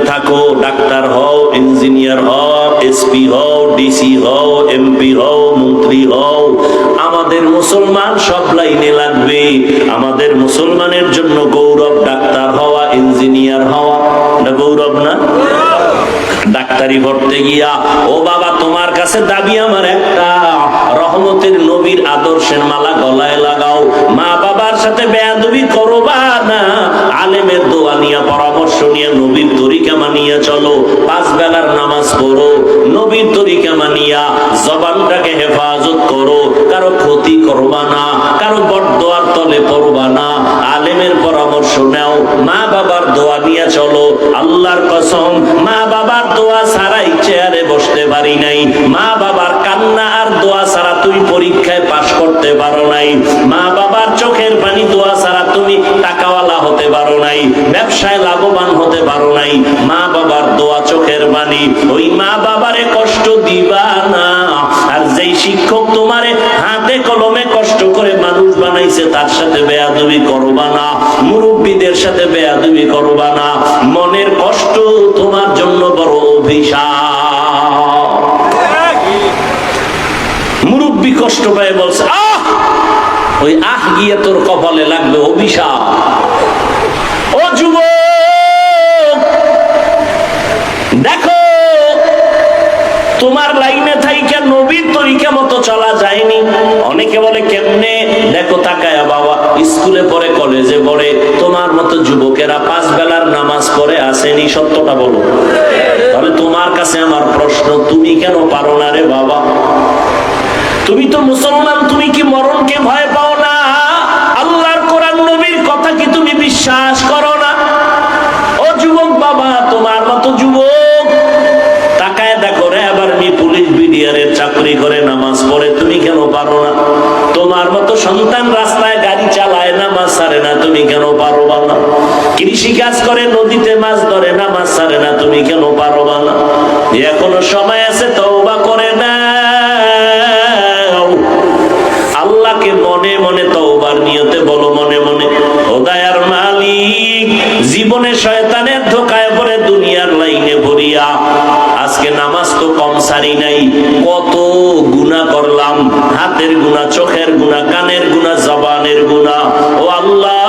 থাকো, ডাক্তার হও, ইঞ্জিনিয়ার হও, এসপি হও, ডিসি হও, এমপি হও, মন্ত্রী হও, আমাদের মুসলমান সব লাইনে লাগবে। আমাদের মুসলমানের জন্য গৌরব ডাক্তার হওয়া, ইঞ্জিনিয়ার হওয়া। এটা গৌরব না? ডাক্তারি পড়তে গিয়া ও বাবা তোমার কাছে দাবি আমার একটা, রহমতের নবীর আদর্শের মালা গলায় লাগাও, মা বাবার সাথে বেয়াদবি করবা না, আলেমের দোয়া নিয়ে পরামর্শ নিয়ে নবীর তরিকা মানিয়া চলো, 5 বেলার নামাজ পড়ো, নবীর তরিকা মানিয়া জবানটাকে হেফাজত করো, কারো ক্ষতি করবা না, কারো বদদোয়ার তলে পড়বা না, আলেমের পরামর্শ নাও, মা বাবার দোয়া নিয়ে চলো। আল্লাহর কসম মা বাবার দোয়া ছাড়াই চেয়ারে বসতে পারি নাই, মা বাবার কান্না আর দোয়া ছাড়া তুমি পরীক্ষায় পাশ করতে পারো নাই, মা বাবার চোখের পানি দোয়া ছাড়া তুমি টাকাওয়ালা হতে পারো নাই, ব্যবসায় লাভবান হতে পারো নাই, মা বাবার দোয়া চোখের পানি। ওই মা বাবারে কষ্ট দিবা না। আর যেই শিক্ষক তোমারে হাতে কলমে কষ্ট করে মানুষ বানাইছে তার সাথে বেয়াদবি করবা না, মুরব্বীদের সাথে বেয়াদবি করবা না, মনের কষ্ট তোমার জন্য বড় অভিশাপ। মুরব্বী কষ্ট পায় বলছে আহ, ওই আহ গিয়ে তোর কপালে লাগবে অভিশাপ। ও যুবক দেখো, তোমার লাইনে থাইকা নবীর তরিকা মতো চলা যায়নি। অনেকে বলে কেমনে, দেখো তাকায়া বাবা, স্কুলে পড়ে, কলেজে পড়ে, তোমার মতো যুবকেরা 5 বেলার নামাজ পড়ে আসেনি, সত্যটা বলো। তাহলে তোমার কাছে আমার প্রশ্ন, তুমি কেন পারো না রে বাবা? তুমি তো মুসলমান, তুমি কি মরণকে ভয় পাও না? আল্লাহর কোরআন নবীর কথা কি তুমি বিশ্বাস করো না? ও যুবক বাবা, তোমার মতো যুবক তাকায় দেখো রে, আবার পুলিশ বিডিআরের চাকরি করে নামাজ পড়ে, তুমি কেন পারো না? তোমার মতো সন্তান রাস্তায় গাড়ি চালায়, নামাজ ছাড়ে না, তুমি কেন পারো না? কৃষি কাজ করে, নদীতে মাছ ধরে, নামাজ ছাড়ে না, তুমি কেন পারো না? এখনো সময় আছে, তওবা করে না। আল্লাহকে মনে মনে তওবার নিয়তে বলো, মনে মনে, ও দয়ার মালিক, জীবনে শয়তানের ধোকায় পড়ে দুনিয়ার লাইনে ভরিয়া আজকে নামাজ তো কম সারি নাই, কত গুনাহ করলাম, হাতের গুনাহ, চোখের গুনাহ, কানের গুনাহ, জবানের গুনাহ। ও আল্লাহ,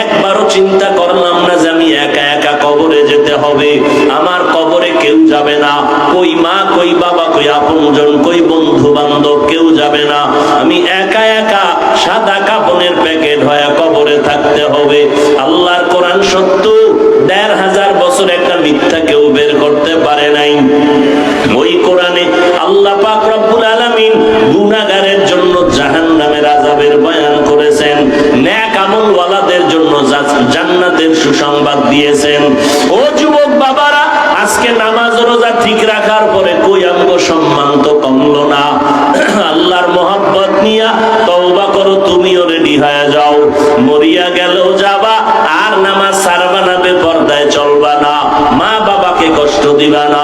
একবারও চিন্তা করলাম না যে আমি একা একা কবরে যেতে হবে, আমার কবরে কেউ যাবে না, কই মা, কই বাবা, কই আপনজন, কই বন্ধু বান্ধব, কেউ যাবে না, আমি একা একা সাদা কাপড়ের প্যাকেট হয়ে কবরে থাকতে হবে। আল্লাহর কোরআন সত্য, 1500 বছর একটা মিথ্যা কেউ বের করতে পারে নাই। ওই কোরআনে আল্লাহ পাক রব্বুল আলামিন গুনাহগারের জন্য জাহান্নামের আযাবের বয়ান করেছেন, নেক আমলওয়ালাদের জন্য জান্নাতের সুসংবাদ দিয়েছেন। ও যুবক বাবারা, আজকে নামাজ রোজা ঠিক রাখার পরে কই আমগো সম্মান তো কমলো না। আল্লাহর মহব্বত নিয়া তওবা করো, তুমিও রেডি হয়ে যাও, মরিয়া গেলেও যাবা, আর নামাজ ছাড়বা না, বেপরদায় চলবা না, মা বাবাকে কষ্ট দিবা না।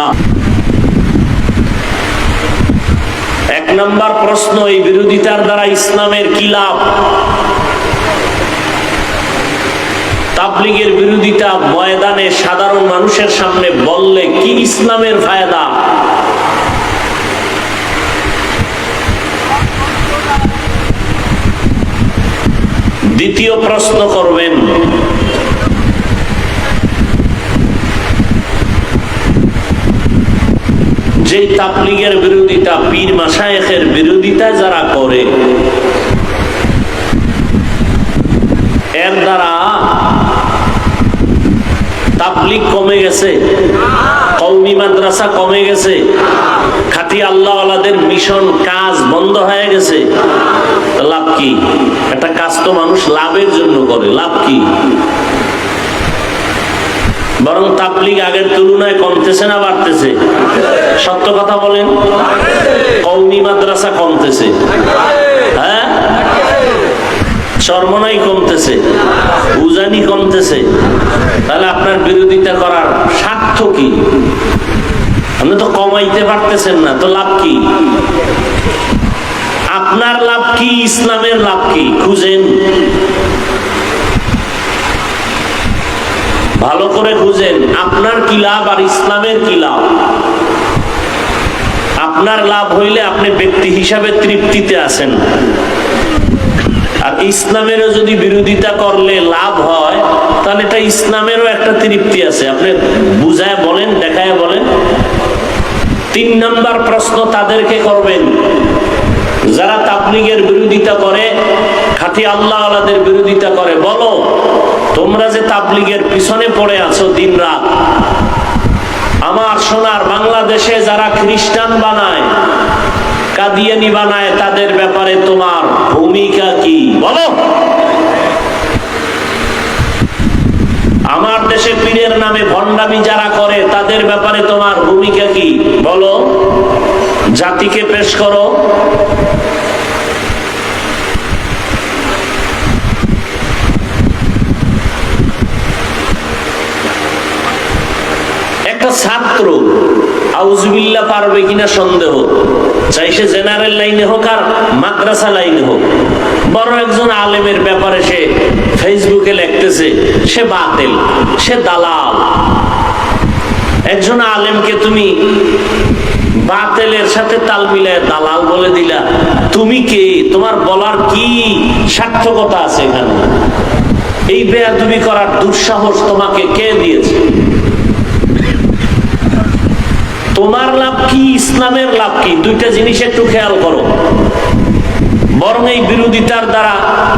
1 নম্বর প্রশ্ন, এই বিরোধিতার দ্বারা ইসলামের কি লাভ? তাবলীগের বিরোধিতা ময়দানে সাধারণ মানুষের সামনে বললে কি ইসলামের ফায়দা? দ্বিতীয় প্রশ্ন করবেন, যে তাবলীগের বিরোধিতা, পীর মাশায়েখের বিরোধিতা যারা করে, এর দ্বারা তাবলীগ কমে গেছে, কওমি মাদ্রাসা কমে গেছে, খাঁটি আল্লাহওয়ালাদের মিশন কাজ বন্ধ হয়ে গেছে। লাভ কি? একটা কাজ তো মানুষ লাভের জন্য করে, লাভ কি? বরং তাবলীগ আগের তুলনায় কমতেছে না বাড়তেছে? সত্য কথা বলেন, কওমি মাদ্রাসা কমতেছে, হ্যাঁ, চরমনাই কমতেছে, উজানি কমতেছে। তাহলে আপনার বিরোধিতা করার স্বার্থ কি? আপনি তো কমাইতে পারতেছেন না, তো লাভ কি? আপনার লাভ কি? ইসলামের লাভ কি? খুঁজেন। ভালো করে বুঝেন, আপনার কি লাভ আর ইসলামের কি লাভ? আপনার লাভ হইলে আপনি ব্যক্তি হিসাবে তৃপ্তিতে আছেন, আর ইসলামেরও যদি বিরোধিতা করলে লাভ হয় তাহলে এটা ইসলামেরও একটা তৃপ্তি আছে। আপনি বুঝায় বলেন, দেখায় বলেন। 3 নাম্বার প্রশ্ন তাদেরকে করবেন যারা তাবলীগের বিরোধিতা করে, খাঁটি আল্লাহ আলাদের বিরোধিতা করে। বলো, তোমরা যে তাবলীগের পিছনে পড়ে আছো দিন রাত, আমার সোনার বাংলাদেশে যারা খ্রিস্টান বানায়, কাদিয়ানি বানায়, তাদের ব্যাপারে তোমার ভূমিকা কি? বলো। আমার দেশে পীরের নামে ভণ্ডামি যারা করে, তাদের ব্যাপারে তোমার ভূমিকা কি? বলো, জাতিকে পেশ করো। একটা ছাত্র আউযুবিল্লাহ পারবে কিনা সন্দেহ, চাই সে জেনারেল লাইনে হোক আর মাদ্রাসা লাইনে হোক। বড় একজন আলেমের ব্যাপারে সে ফেসবুকে লিখতেছে সে বাতিল, সে দালাল। একজন আলেমকে তুমি বাতিলের সাথে তাল মিলায় দালাল বলে দিলা, তুমি কে? তোমার বলার কি সার্থকতা আছে এখানে? এই বেয়াদবি করার দুঃসাহস তোমাকে কে দিয়েছে? তোমার লাভ কি, ইসলামের লাভ কি? দুইটা জিনিস একটু খেয়াল করো। বরং এই বিরোধিতার দ্বারা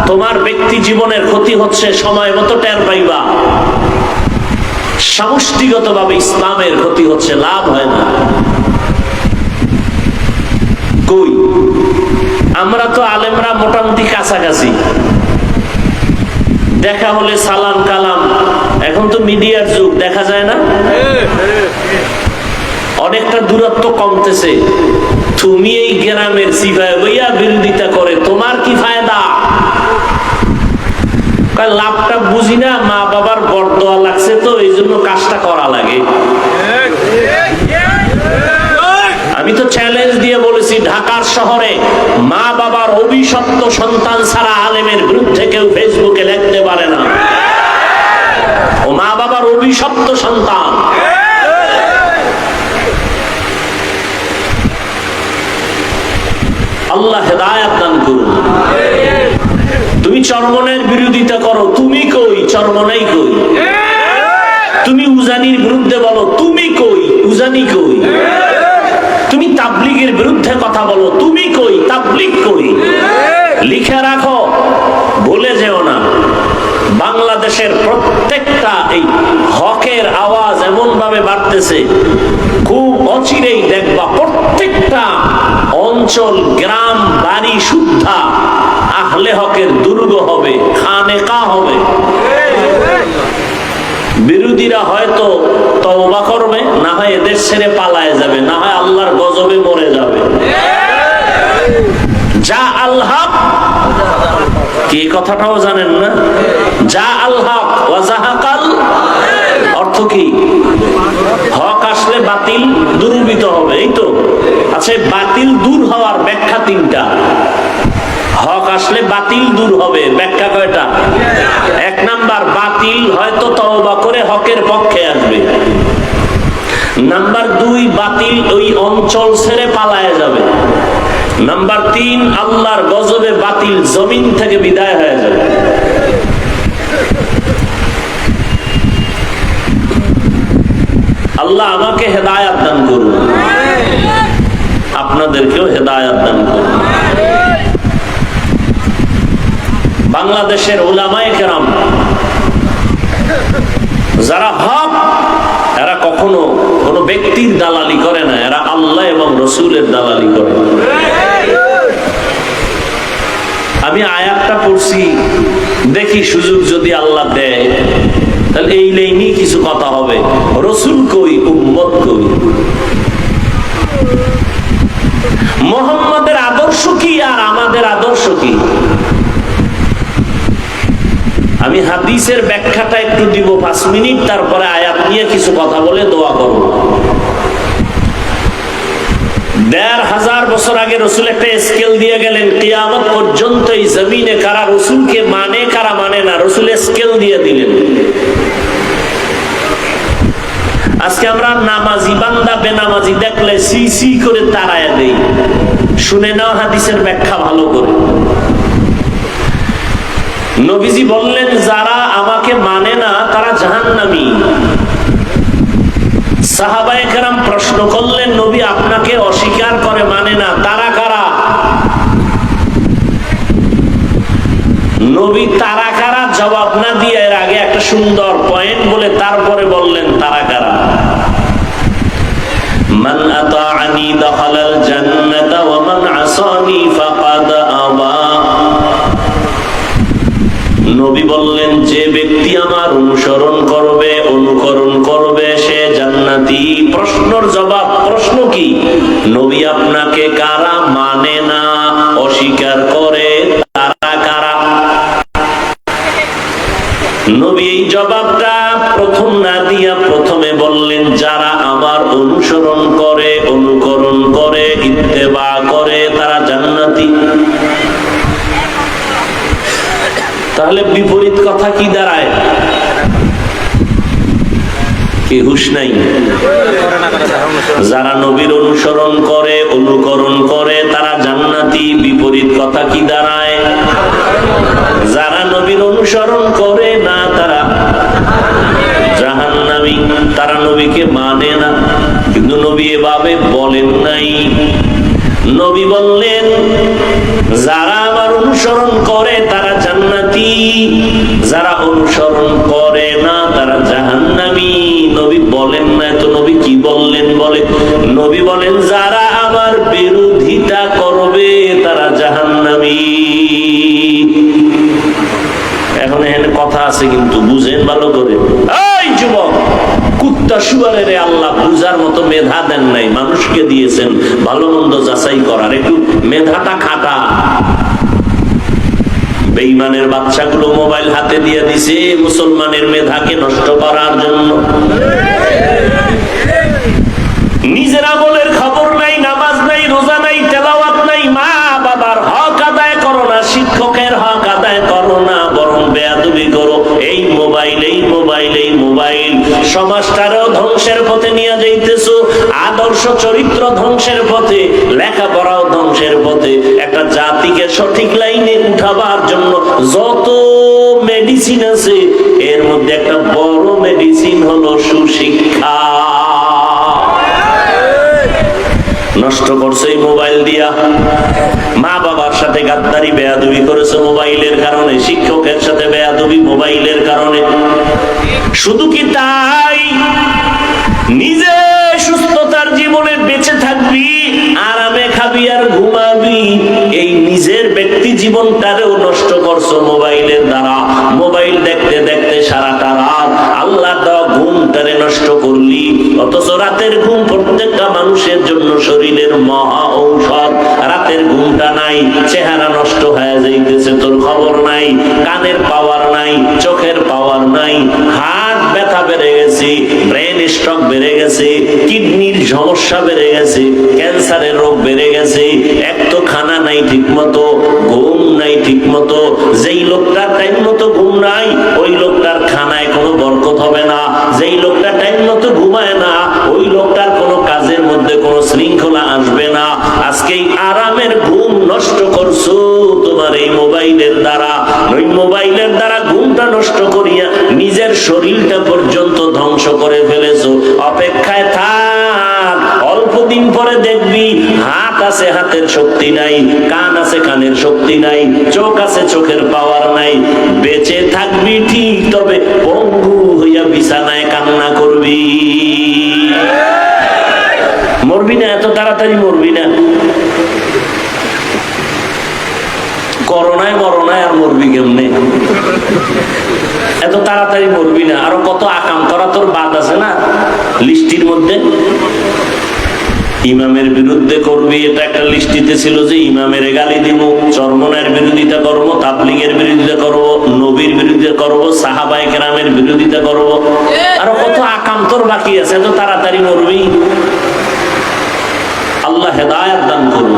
তোমার ব্যক্তি জীবনের ক্ষতি হচ্ছে, সময় মতো টের পাইবা। সমষ্টিগতভাবে ইসলামের ক্ষতি হচ্ছে, লাভ হয় না। কই আমরা তো আলেমরা মোটামুটি কাছাকাছি, দেখা হলে সালাম কালাম। এখন তো মিডিয়ার যুগ, দেখা যায় না? অনেকটা দূরত্ব কমতেছে। তুমি এই গ্রামের সিফায় বইয়া বিরোধিতা করে তোমার কি ফায়দা? লাভটা বুঝি না, মা বাবার বরদোয়া লাগছে তো এই জন্য কাজটা করা লাগে। আমি তো চ্যালেঞ্জ দিয়ে বলেছি, ঢাকার শহরে মা বাবার অভিশপ্ত সন্তান ছাড়া আলেমের বিরুদ্ধে কেউ ফেসবুকে লিখতে পারে না। ও মা বাবার অভিশপ্ত সন্তান। আল্লাহ হেদায়েত দান করুন। তুমি চরমনের বিরোধিতা করো, তুমি কই? চরমনাই কই? তুমি উজানির বিরুদ্ধে বলো, তুমি কই? উজানি কই? তুমি তাবলীগের বিরুদ্ধে কথা বলো, তুমি কই? তাবলীগ কই? লিখে রাখো, ভুলে যেও না। বাংলাদেশের প্রত্যেকটা এই হকের আওয়াজ এমন ভাবে বাড়তেছে, খুব অচিরেই দেখবা প্রত্যেকটা অঞ্চল, গ্রাম, বাড়ি সুদ্ধা আহলে হকের দুর্গ হবে, খানেকা হবে। বিরোধীরা হয়তো তওবা করবে, না হয় এদের ছেড়ে পালায় যাবে, না হয় আল্লাহর গজবে মরে যাবে। যা আল্লাহ কি কথাটাও জানেন না? যা আল্লাহ ওয়া যাহাকাল অর্থ কি? হক আসলে বাতিল দূরীভূত হবে, এই তো। আচ্ছা, বাতিল দূর হওয়ার ব্যাখ্যা 3টা। হক আসলে বাতিল দূর হবে, ব্যাখ্যা কয়টা? 1 নাম্বার, বাতিল হয়তো তওবা করে হকের পক্ষে আসবে। নাম্বার 2, বাতিল ওই অঞ্চল ছেড়ে পালায় যাবে। নাম্বার 3, আল্লাহর গজবে বাতিল জমিন থেকে বিদায় হয়ে যাবে। আল্লাহ আমাকে হেদায়েত দান করুন, আপনাদেরকেও হেদায়েত দান করুন। বাংলাদেশের উলামায়ে কেরাম যারা হক, এরা কখনো কোনো ব্যক্তির দালালি করে না, এরা আল্লাহ এবং রসুলের দালালি করে। আমি আয়াতটা পড়ছি, দেখি সুযোগ যদি আল্লাহ দেয় তাহলে এই লাইনে কিছু কথা হবে। রসুল কই, উম্মত কই? মুহাম্মাদের আদর্শ কি আর আমাদের আদর্শ কি? আমি হাদিসের ব্যাখ্যাটা একটু দিব 5 মিনিট, তারপরে আয়াত নিয়ে কিছু কথা বলে দোয়া করব। 1500 বছর আগে রসুল একটা স্কেল দিয়ে গেলেন, কিয়ামত পর্যন্ত এই জমিনে কারা রসুলকে মানে কারা মানে না, রসুল স্কেল দিয়ে দিলেন। আজকে আমরা নামাজি বান্দা বেনামাজি দেখলে সি সি করে তাড়ায় দেই। শুনে নাও হাদিসের ব্যাখ্যা ভালো করে। নবীজি বললেন, যারা আমাকে মানে না তারা জাহান্নামী। সাহাবায়ে কেরাম প্রশ্ন করলেন, নবী আপনাকে অস্বীকার করে মানে না, তারা কারা? নবী তারা কারা জবাব না দিয়ে এর আগে একটা সুন্দর পয়েন্ট বলে তারপরে বললেন তারা কারা। মান আতাআনি দাখালাল জান্নাতা ওয়া মান আসানি ফাকাদ আবা। নবী বললেন, যে ব্যক্তি আমার অনুসরণ করবে, অনুকরণ করবে, সে জান্নাতি। প্রশ্নের জবাব, প্রশ্ন কি? নবী আপনাকে কারা মানে না, অস্বীকার করে, তারা কারা? নবী এই জবাবটা প্রথম না দিয়া প্রথমে বললেন, যারা আমার অনুসরণ করে, অনুকরণ করে, ইত্তেবা করে, তারা জান্নাতি। তাহলে বিপরীত কথা কি দাঁড়ায়? কি হুঁশ নাই? যারা নবীর অনুসরণ করে, অনুকরণ করে, তারা জান্নাতি। বিপরীত কথা কি দাঁড়ায়? যারা নবীর অনুসরণ করে না তারা জাহান্নামী। তারা নবীকে মানে না, কিন্তু নবী এভাবে বলেন নাই। নবী বললেন, যারা আমার অনুসরণ করে তারা জান্নাতি, যারা অনুসরণ করে না তারা জাহান্নামী। নবী বলেন না তো নবী কি বললেন? নবী বলেন, যারা আমার বিরোধিতা করবে তারা জাহান্নামী। এখন এখানে কথা আছে কিন্তু বুঝেন ভালো করে। এই যুবক, কুত্তা শুয়ারের আল্লাহ বুঝার মতো মেধা দেন নাই, মানুষকে দিয়েছেন ভালো মন্দ যাচাই করার, একটু মেধাটা খাটা। বেঈমানের বাচ্চাগুলো মোবাইল হাতে দিয়ে দিছে মুসলমানের মেধাকে নষ্ট করার জন্য। নিজের আমলের খবর নাই, নামাজ নাই, রোজা নাই, তেলাওয়াত নাই, মা বাবার হক আদায় করো না, শিক্ষকের হক আদায় করো না, বরং বেয়াদবি করো। এই মোবাইল, এই মোবাইল, এই মোবাইল সমাজটারও ধ্বংসের পথে নিয়ে যাইতেছো, আদর্শ চরিত্র ধ্বংসের পথে, লেখাপড়াও ধ্বংসের পথে। একটা জাতিকে সঠিক লাইনে উঠাবার জন্য যত মেডিসিন আছে, এর মধ্যে একটা বড় মেডিসিন হলো সুশিক্ষা। নষ্ট করছে এই মোবাইল দিয়া। মা বাবার সাথে গাদ্দারি, বেয়াদবি করেছে মোবাইলের কারণে, শিক্ষকের সাথে বেয়াদবি মোবাইলের কারণে। শুধু কি তাই, নিজে সুস্থতার জীবনে বেঁচে থাকবি, আরামে খাবি আর ঘুমাবি, এই নিজের ব্যক্তি জীবনটারেও নষ্ট করছো মোবাইলের দ্বারা। মোবাইল দেখতে দেখতে সারাটা রাত আল্লাহ দেওয়া ঘুমটারে নষ্ট করলি। অথচ রাতের ঘুম প্রত্যেকটা মানুষের জন্য শরীরের মহা ঔষধ। রাতের ঘুমটা নাই, চেহারা নষ্ট হয়ে যাইতেছে, তোর খবর নাই। কানের পাওয়ার নাই, চোখের পাওয়ার নাই, হাত ব্যথা বেড়ে গেছে, ব্রেন স্ট্রোক বেড়ে গেছে, কিডনির সমস্যা বেড়ে গেছে, ক্যান্সারের রোগ বেড়ে গেছে। এক তো খানা নাই ঠিক মতো, ঘুম নাই ঠিক মতো। যেই লোকটার টাইম মতো ঘুম নাই, ওই লোকটার খানায় কোনো বরকত হবে না। যেই লোকটা টাইম মতো ঘুমায় না, ওই লোকটার কোনো কাজের মধ্যে কোনো শৃঙ্খলা আসবে না। আজকে এই আরামের ঘুম নষ্ট করছো তোমার এই মোবাইলের দ্বারা। ওই মোবাইলের দ্বারা ঘুমটা নষ্ট করিয়া নিজের শরীরটা পর্যন্ত ধ্বংস করে ফেলেছো। অপেক্ষায় থাক, অল্প দিন পরে দেখবি হাত আছে, হাতের শক্তি নাই, কান আছে, কানের শক্তি নাই, চোখ আছে, চোখের পাওয়ার নাই। বেঁচে থাকবি ঠিক, তবে পঙ্গু হইয়া বিছানায় কান্না করবি। মরবি না, এত তাড়াতাড়ি মরবি না। করোনায় মরনায় আর মরবি কেমনে? এত তাড়াতাড়ি মরবি না। আরো কত আকাম করা তোর বাদ আছে না লিস্টির মধ্যে। ইমামের বিরুদ্ধে করবি, এটা একটা লিস্টিতে ছিল যে ইমামের গালি দিব, চরমনের বিরোধিতা করব, তাবলীগের বিরোধিতা করব, নবীর বিরোধিতা করব, সাহাবায়ে কেরামের বিরোধিতা করব। আরো কত আকাম তোর বাকি আছে, এত তাড়াতাড়ি মরবি? আল্লাহ হেদায়েত দান করুন।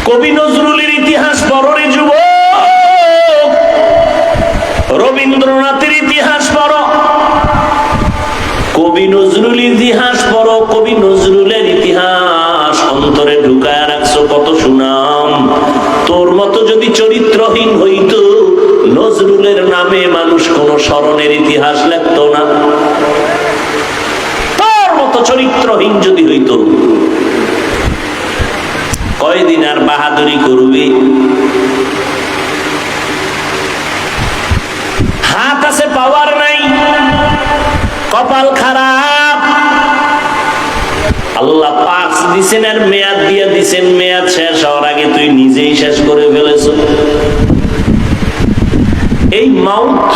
কবি নজরুলের ইতিহাস পড়রে যুবক, রবীন্দ্রনাথের ইতিহাস হইতো, নজরুলের নামে মানুষ কোন স্মরণের ইতিহাস লিখতো না। তোর মতো চরিত্রহীন যদি হইতো, কয়দিন আর বাহাদুরি করবি? হাত আছে, পাওয়ার নাই, কপাল খারাপ। আল্লাহ পাঁচ দিছেন আর মেয়াদ দিয়ে দিছেন, মেয়াদ শেষ হওয়ার আগে তুই নিজেই শেষ করে ফেলেছ। এই মাউত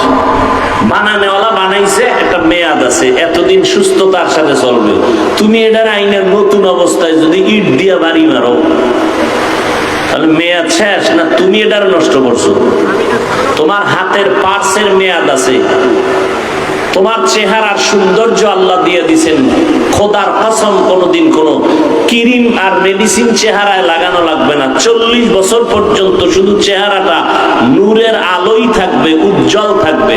বানানেওয়ালা বানাইছে, একটা মেয়াদ আছে, এতদিন সুস্থতার সাথে চলবে। তুমি এটার আইনের নতুন অবস্থায় যদি ইট দিয়া বাড়ি মারো, তাহলে মেয়াদ শেষ না তুমি এটার নষ্ট করছো? তোমার হাতের পার্সের মেয়াদ আছে, তোমার চেহারার সৌন্দর্য আল্লাহ দিয়ে দিছেন। খোদার কসম, কোনদিন কোন ক্রিম আর মেডিসিন চেহারায় লাগানো লাগবে না। 40 বছর পর্যন্ত শুধু চেহারাটা নূরের আলোই থাকবে, উজ্জ্বল থাকবে।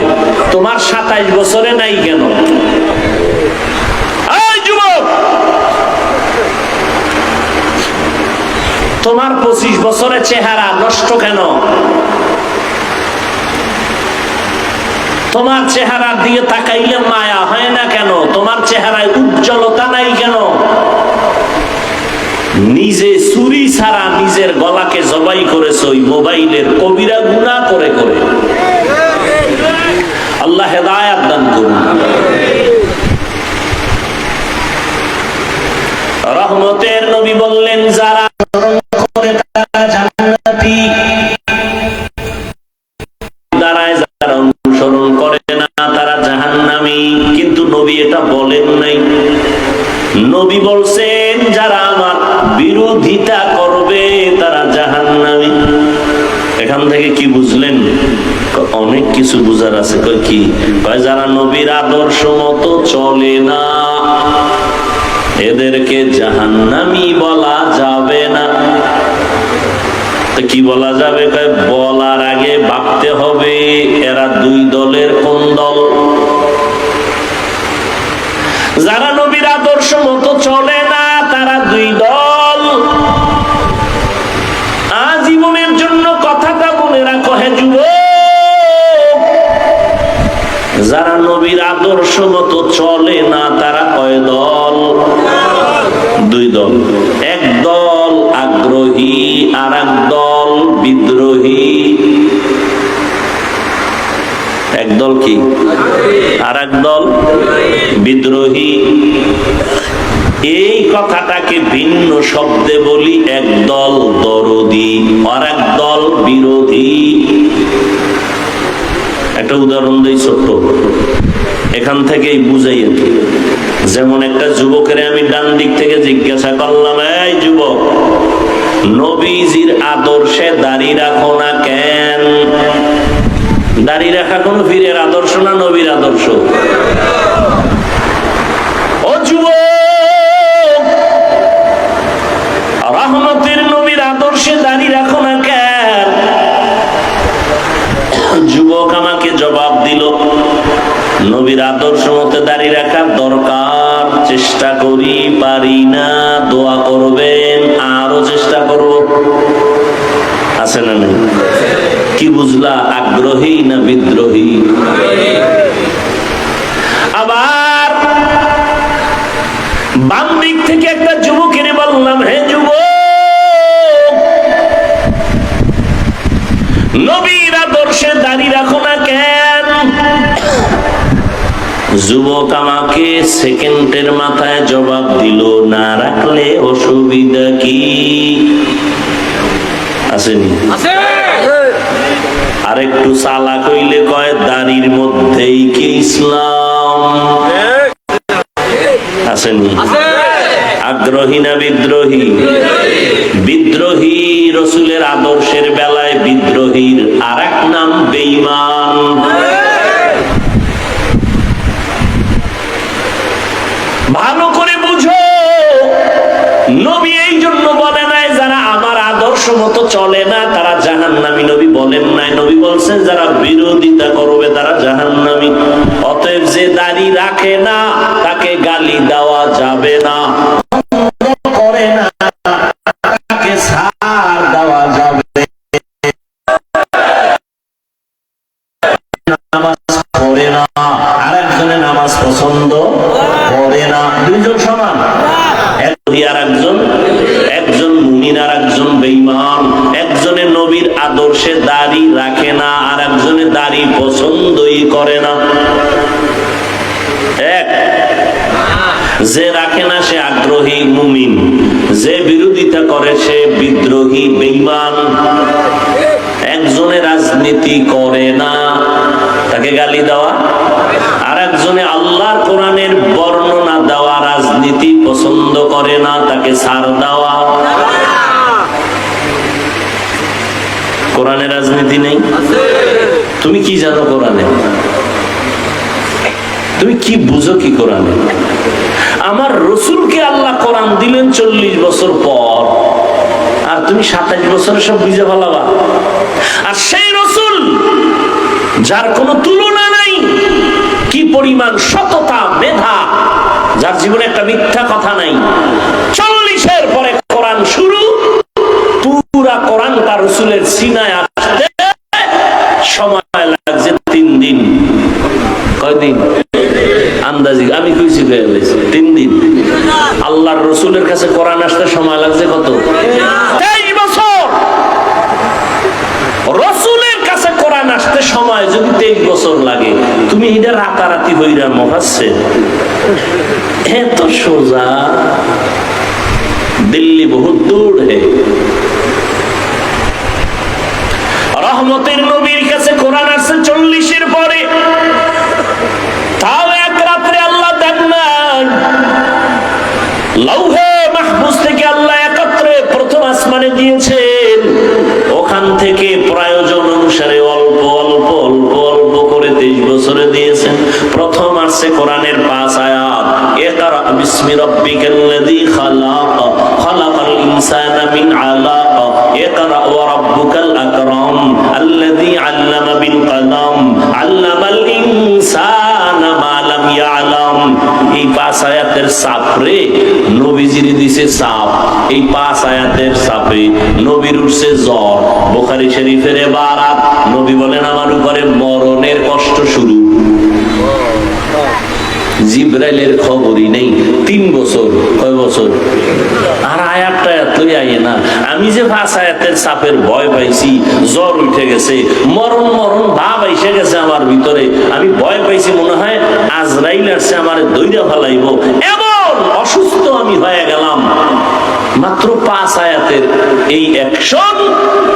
তোমার 27 বছরে নাই কেন? এই যুবক, তোমার 25 বছরের চেহারা নষ্ট কেন? তোমার চেহারার দিকে তাকাইলে মায়া হয় না কেন? তোমার চেহারায় উজ্জ্বলতা নাই কেন? নিজে চুরি ছাড়া নিজের গলাকে জবাই করেছো ওই মোবাইলের কবিরা গুনাহ করে করে। আল্লাহ হেদায়েত দান করুন। রহমতের নবী বললেন, যারা করে তারা জান্নাতি, দাঁড়ায় যারা অনুসরণ করে না তারা জাহান্নামী। কিন্তু নবী এটা বলেন নাই। নবী বলছেন, যারা আমার বিরোধিতা করবে তারা জাহান্নামী। এখান থেকে কি বুঝলেন? অনেক কিছু বুঝার আছে। কি কয়? যারা নবীর আদর্শ মতো চলে না এদেরকে জাহান্নামী বলা যাবে না। কি বলা যাবে? বলার আগে ভাবতে হবে এরা দুই দলের কোন দল। যারা নবীর আদর্শ মতো চলে না তারা দুই দল। আজীবনের জন্য কথাটা মনে রাখো হে যুবক, যারা নবীর আদর্শ মতো চলে না তারা কয় দল? দুই দল। এক দল আগ্রহী আর এক দল বিদ্রোহী। একদল কি আর একদল বিদ্রোহী। এই কথাটাকে ভিন্ন শব্দে বলি, একদল দরদি আর একদল বিরোধী। একটা উদাহরণ দেই ছোট্ট, এখান থেকেই বুঝাই। যেমন একটা যুবকের আমি ডান দিক থেকে জিজ্ঞাসা করলাম, এই যুবক, নবীজির আদর্শে দাড়ি রাখো না কেন? দাড়ি রাখা কোন পীরের আদর্শ না নবীর আদর্শ? ও যুবক, রহমতের নবীর আদর্শে দাড়ি রাখো না কেন? যুবক আমাকে জবাব দিল, নবীর আদর্শ মতে দাড়ি রাখার দরকার, চেষ্টা করি, পারি না, দোয়া করবেন, আরো চেষ্টা করব। আছে না নাই? কি বুঝলা? আগ্রহী না বিদ্রোহী? আবার বাম দিক থেকে একটা যুবকের বললাম, হে যুবক, নবীর আদর্শে দাড়ি রাখো না কেন? যুবক আমাকে সেকেন্ডের মাথায় জবাব দিল, না রাখলে অসুবিধা কি? আসেনি? আর একটু চালাক হইলে কয়, দাড়ির মধ্যেই কি ইসলাম? আসেনি? আগ্রহী না বিদ্রোহী? বিদ্রোহী রাসূলের আদর্শের বেলায় বিদ্রোহীর আরেক নাম বেঈমান। ভালো করে বুঝো, নবী এই জন্য বলে নাই যারা আমার আদর্শ মতো চলে না তারা জাহান্নামী। নবী বলেন নাই, নবী বলছেন যারা বিরোধিতা করবে তারা জাহান্নামী। অতএব যে দাড়ি রাখে না তাকে গালি দেওয়া যাবে না, করে না তাকে ছাড় দেওয়া যাবে। করে না। এক, যে রাখে না সে আগ্রহী মুমিন, যে বিরোধিতা করে সে বিদ্রোহী বেঈমান। একজনে রাজনীতি করে না, তাকে গালি দেওয়া, আর একজনে আল্লাহর কোরআনের বর্ণনা দেওয়া রাজনীতি পছন্দ করে না, তাকে ছাড় দেওয়া। কোরআনে রাজনীতি নেই? তুমি কি জানো কোরআনে? তুমি কি বুঝো কি কোরআনে? আমার রসুলকে আল্লাহ কোরআন দিলেন 40 বছর পর, আর তুমি 27 বছরে সব বুঝে ফেলাবা। আর সেই রসুল যার কোনো তুলনা নাই, কি পরিমাণ সততা, মেধা, যার জীবনে একটা মিথ্যা কথা নাই, 40-এর পরে কোরআন শুরু, পুরা কোরআন তার রসুলের সিনায় আসতে সময় লাগছে 3 দিন। কয়দিন? আন্দাজি আমি কইছি 3 দিন। আল্লাহর রসুলের কাছে কোরআন আসতে সময় লাগছে কত? 23 বছর। রসুলের কাছে কোরআন আসতে সময় যদি 23 বছর লাগে, তুমি এটা রাতারাতি হইরা মুফাসসির, এত সোজা? দিল্লি বহুত দূর হে। রহমতের নবীর কাছে কোরআন আসছে 40-এর পরে, তাও এক রাত্রে আল্লাহ দেন না। লৌহে মাহফুজ থেকে আল্লাহ একত্রে প্রথম আসমানে দিয়েছেন, ওখান থেকে প্রয়োজন অনুসারে অল্প অল্প অল্প অল্প করে 23 বছরে দিয়েছেন। প্রথম আসছে কোরআনের 5 আয়াত, ইকরা বিসমি রাব্বিকাল্লাযী খালাক, খালাকাল ইনসানা মিন আলাক, ইকরা ওয়া রাব্বুকাল আকরাম, আল্লাযী আল্লামা বিল কলম, আল্লামাল ইনসানা মা লাম ইয়ালাম। এই 5 আয়াতের সাপরে নবীজির দিছে সাপ, এই 5 আয়াতের সাপে নবীর উঠছে জ্বর। বুখারী শরীফের ইবারাত, নবী বলেন আমার উপরে মরণের কষ্ট শুরু। জিবরাইলের খবরই নেই 3 বছর। কয় বছর? আর আয়াতটা এতই আইয়ে না। আমি যে 5 আয়াতের সাপের ভয় পাইছি, জ্বর উঠে গেছে, মরণ মরণ ভাব এসে গেছে আমার ভিতরে, আমি ভয় পাইছি, মনে হয় আজরাইল আসছে আমার দইরা ফেলাইব, এমন অসুস্থ আমি হয়ে গেলাম। মাত্র 5 আয়াতের এই অ্যাকশন,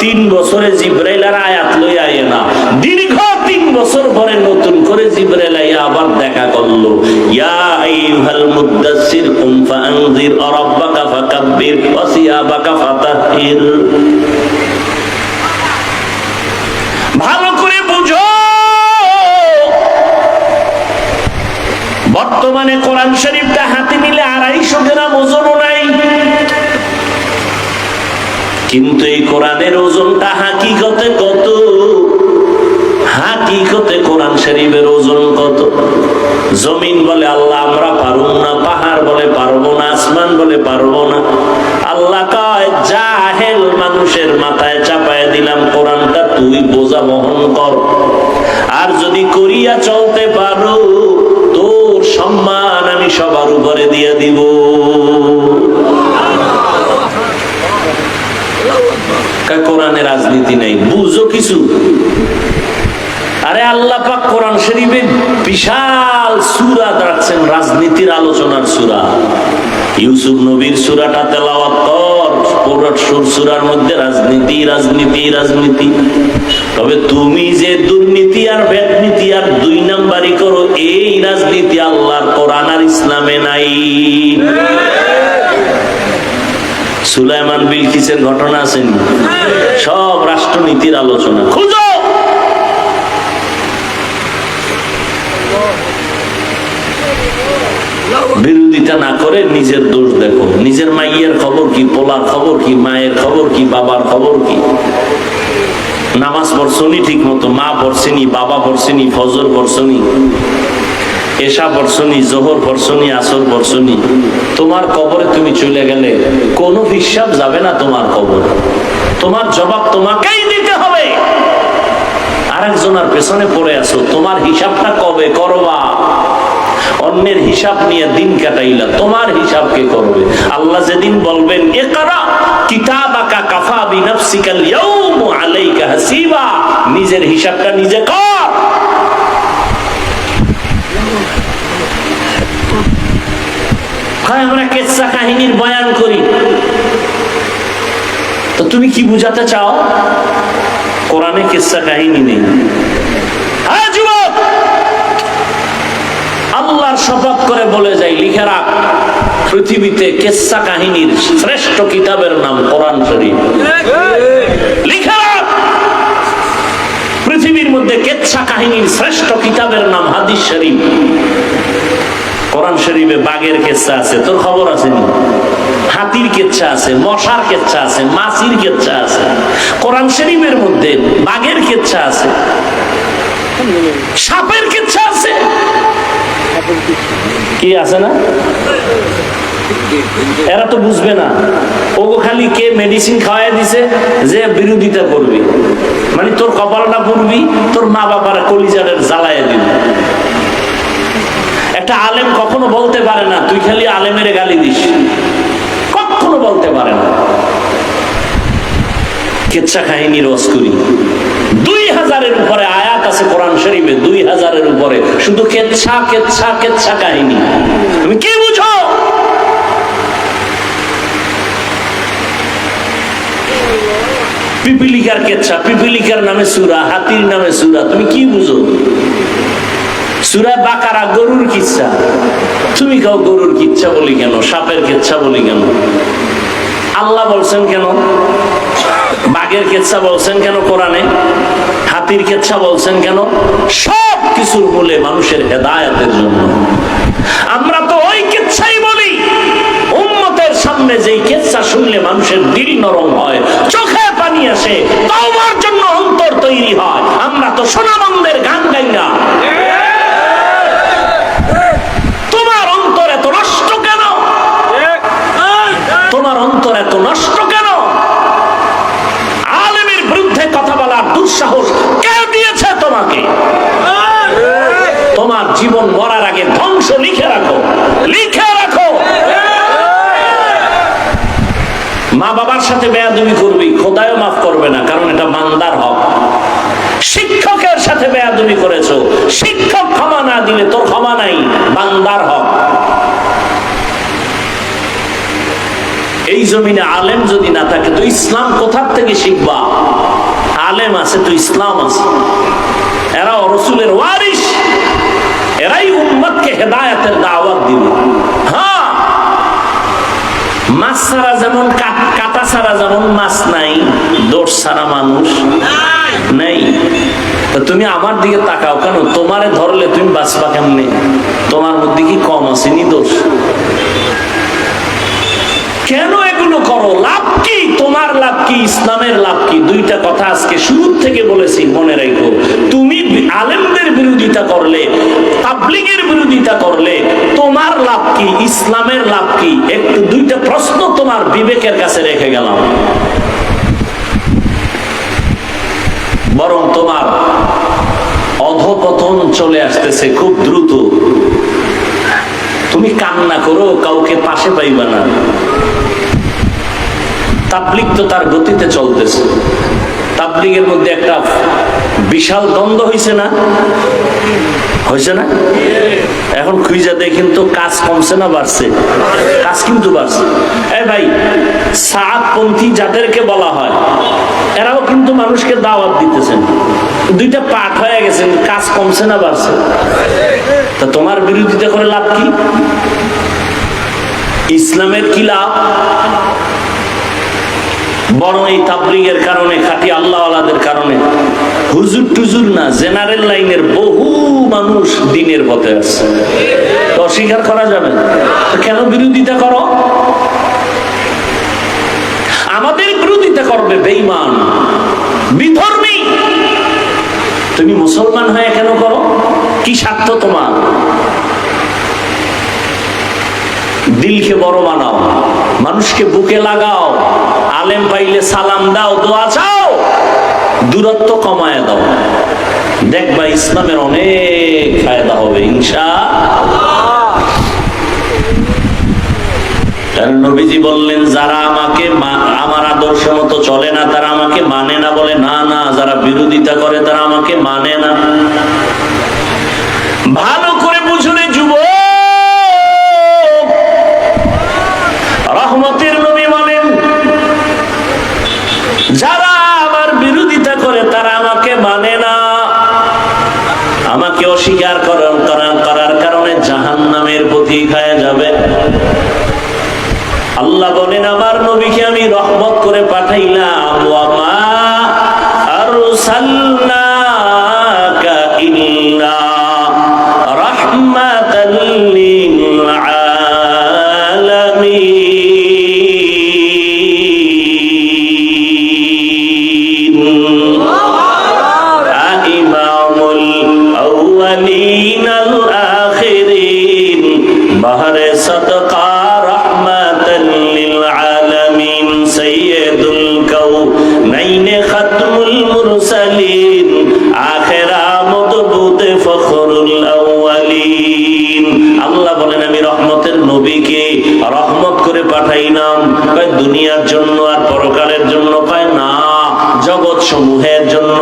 3 বছরে জিবরাইল আর আয়াত লই আইয়ে না। দীর্ঘ 3 বছর পরে নতুন করে জিবরাইল আইয়া আবার দেখা করলো। ইয়া আইয়ুহাল মুদ্দাসসির কুম ফাআনযির রাব্বাকা ফাকাব্বির ওয়া সিয়াবাকা ফাতাহহির। ভালো করে বুঝো, বর্তমানে কোরআন শরীফটা হাতে নিলে 250 গ্রাম ওজনও নাই, কিন্তু এই কোরআনের ওজনটা হাকিকতে কত? হাকিকতে কোরআন শরীফের ওজন কত? জমিন বলে আল্লাহ আমরা পারবো না, পাহাড় বলে পারবো না, আসমান বলে পারবো না। আল্লাহ কয় জাহেল মানুষের মাথায় চাপায় দিলাম কোরআনটা, তুই বোঝা বহন কর, আর যদি করিয়া চলতে পারো তোর সম্মান আমি সবার উপরে দিয়ে দিব। কোরআনে রাজনীতি নেই, বুঝো কিছু? আরে আল্লাহ পাক কোরআন শরীফে বিশাল সূরা রাখছেন, রাজনীতির আলোচনার সূরা। ইউসুফ নবীর সূরাটা তেলাওয়াত কর, পুরো সূরার মধ্যে রাজনীতি রাজনীতি রাজনীতি। তবে তুমি যে দুর্নীতি আর বেদনীতি আর 2 নাম্বারই করো, এই রাজনীতি আল্লাহর কোরআন আর ইসলামে নাই। সুলাইমান বিলকিসের ঘটনা আছে, সব রাষ্ট্রনীতির আলোচনা। খুঁজো, বিরোধিতা না করে নিজের দোষ দেখো। নিজের মাইয়ের খবর কি, পোলার খবর কি, মায়ের খবর কি, বাবার খবর কি? নামাজ পড়ছনি ঠিক মতো? মা পড়ছেনি, বাবা পড়ছেনি, ফজর পড়ছনি, এশা পড়ছনি, জোহর পড়ছনি, আসর পড়ছনি? তোমার কবরে তুমি চলে গেলে কোনো হিসাব যাবে না তোমার কবর, তোমার জবাব তোমাকেই দিতে হবে। আরেকজনের পেছনে পড়ে আছো, তোমার হিসাবটা কবে করবা? অন্যের হিসাব নিয়ে দিন কাটাইলা, তোমার হিসাব কে করবে? আল্লাহ যেদিন বলবেন ইকরা কিতাবাকা কাফা বিনাফসিকাল ইয়াউমা আলাইকা হাসিবা, নিজের হিসাবটা নিজে কর। হয় আমরা কেচ্ছা কাহিনীর বয়ান করি। তো তুমি কি বুঝাতে চাও? কোরআনে কেচ্ছা কাহিনী নেই। হ্যাঁ যুবক, আল্লাহর শপথ করে বলে যাই, লিখে রাখ, পৃথিবীতে কেচ্ছা কাহিনীর শ্রেষ্ঠ কিতাবের নাম কোরআন শরীফ। লিখে রাখ, পৃথিবীর মধ্যে কেচ্ছা কাহিনীর শ্রেষ্ঠ কিতাবের নাম হাদিস শরীফ। কোরআন শরীফে বাঘের কেচ্ছা আছে, তোর খবর আছে নি? হাতির কেচ্ছা আছে, মশার কেচ্ছা আছে, মাছির কেচ্ছা আছে। কোরআন শরীফের মধ্যে বাঘের কেচ্ছা আছে, সাপের কেচ্ছা আছে, কি আছে না? এরা তো বুঝবে না। ওগো খালি কে মেডিসিন খাওয়াই দিছে যে বিরোধিতা করবি, মানে তোর কপালটা পড়বি, তোর মা বাবার কলিজারের জ্বালায় দিবি। একটা আলেম কখনো বলতে পারে না তুই খালি আলেমের গালি দিস, কখনো বলতে পারে না। কেচ্ছা কাহিনী রস করি। 2000-এর উপরে আয়াত আছে কোরআন শরীফে, 2000-এর উপরে শুধু কেচ্ছা কেচ্ছা কেচ্ছা কাহিনী। তুমি কি বুঝো? পিপিলিকার কেচ্ছা, পিপিলিকার নামে সূরা, হাতির নামে সূরা, তুমি কি বুঝো? সূরা বাকারা গরুর কিচ্ছা, তুমি কাও গরুর কিচ্ছা বলি কেন, সাপের কিচ্ছা বলি কেন? আল্লাহ বলছেন কেন? বাঘের কেচ্ছা বলছেন কেন কোরআনে? হাতির কেচ্ছা বলছেন কেন? সব কিছুর বলে মানুষের হেদায়েতের জন্য। আমরা তো ওই কেচ্ছাই বলি, উম্মতের সামনে যেই কেচ্ছা শুনলে মানুষের দিল নরম হয়, চোখে পানি আসে, তওবার জন্য অন্তর তৈরি হয়। আমরা তো সোনামন্দের গান গাই না। তোমার অন্তর এত নষ্ট কেন? তোমার অন্তর এত নষ্ট কেন? আলেমের বিরুদ্ধে কথা বলার দুঃসাহস কে দিয়েছে তোমাকে? তোমার জীবন মরার আগে ধ্বংস লিখে রাখো, লিখে রাখো। মা বাবার সাথে বেয়াদবি করবি, খোদায়ও মাফ করবে না, কারণ এটা বান্দার হক। শিক্ষকের সাথে বেয়াদবি করেছো, শিক্ষক ক্ষমা না দিলে তোর ক্ষমা নাই, বান্দার হক। এই জমিনে আলেম যদি না থাকে তো ইসলাম কোথা থেকে শিখবা? আলেম আছে তো ইসলাম আছে। এরা রাসূলের ওয়ারিস, এরাই উম্মতকে হেদায়েতের দাওয়াত দিবে। হ্যাঁ, মাছ ছাড়া যেমন কাটা ছাড়া যেমন মাছ নাই, দোষ ছাড়া মানুষ নাই। তুমি আমার দিকে তাকাও কেন? তোমারে ধরলে তুমি বাঁচবা কেমনে? তোমার মধ্যে কি কম আছে নি দোষ? কেন এগুলো করো? লাভ কি? তোমার লাভ কি? ইসলামের লাভ কি? দুইটা কথা আজকে শুরু থেকে বলেছি, মনে রাখো। তুমি আলেমদের বিরোধিতা করলে, তাবলীগের বিরোধিতা করলে তোমার লাভ কি? ইসলামের লাভ কি? একটু দুইটা প্রশ্ন তোমার বিবেকের কাছে রেখে গেলাম। বরং তোমার অধঃপতন চলে আসতেছে খুব দ্রুত। তুমি কান্না করো, কাউকে পাশে পাইবা না। তাবলীগ তো তার গতিতে চলতেছে। তাবলীগের মধ্যে একটা বিশাল দ্বন্দ্ব হয়েছে না? হয়েছে না? এখন খুঁজা দেখেন তো, কাজ কমছে না বাড়ছে? কাজ কিন্তু বাড়ছে। এই ভাই, সাতপন্থী যাদেরকে বলা হয়, এরাও কিন্তু মানুষকে দাওয়াত দিতেছেন। দুইটা পাঠ হয়ে গেছে, কাজ কমছে না বাড়ছে? তা তোমার বিরোধিতা করে লাভ কি? ইসলামের কি লাভ? বরং এই তাবলীগের কারণে, খাঁটি আল্লাহওয়ালাদের কারণে, হুজুর টুজুর না, জেনারেল লাইনের বহু মানুষ দ্বীনের পথে আসছে। অস্বীকার করা যাবে না। কেন বিরোধিতা করো? আমাদের বিরোধিতা করবে বেঈমান, বিধর্মী। তুমি মুসলমান হয়ে কেন করো? কি স্বার্থ তোমার? দিলকে বড় বানাও, মানুষকে বুকে লাগাও, আলেম পাইলে সালাম দাও, দোয়া চাও, দূরত্ব কমায় দাও, দেখবা ইসলামের অনেক ফায়দা হবে ইনশাআল্লাহ। নবীজি বললেন, যারা আমাকে আমার আদর্শ মতো চলে না তারা আমাকে মানে না। বলে না না, যারা বিরোধিতা করে তারা আমাকে মানে না। ভালো করে বুঝুন যুবক, আমাকে অস্বীকার করার কারণে জাহান্নামের পথিক হয়ে যাবে। আল্লাহ বলেন আমার নবীকে আমি রহমত করে পাঠাইলাম, ওয়া মা আরসালনাকা ইল্লা রাহমাতাল লিল আলামিন। ইমামুল আউয়ালিন আল আখিরিন বাহরে সাদকা রাহমাতাল লিল আলামিন সাইয়্যিদুল কাউনাইন খাতমুল মুরসালিন আখিরা মদবুতে ফখরুল আউয়ালিন। আল্লাহ বলেন আমি রহমতের নবীকে রহমত করে পাঠাইলাম। কয় দুনিয়ার জন্য আর পরকালের জন্য? কয় না, জগৎ সমূহের জন্য।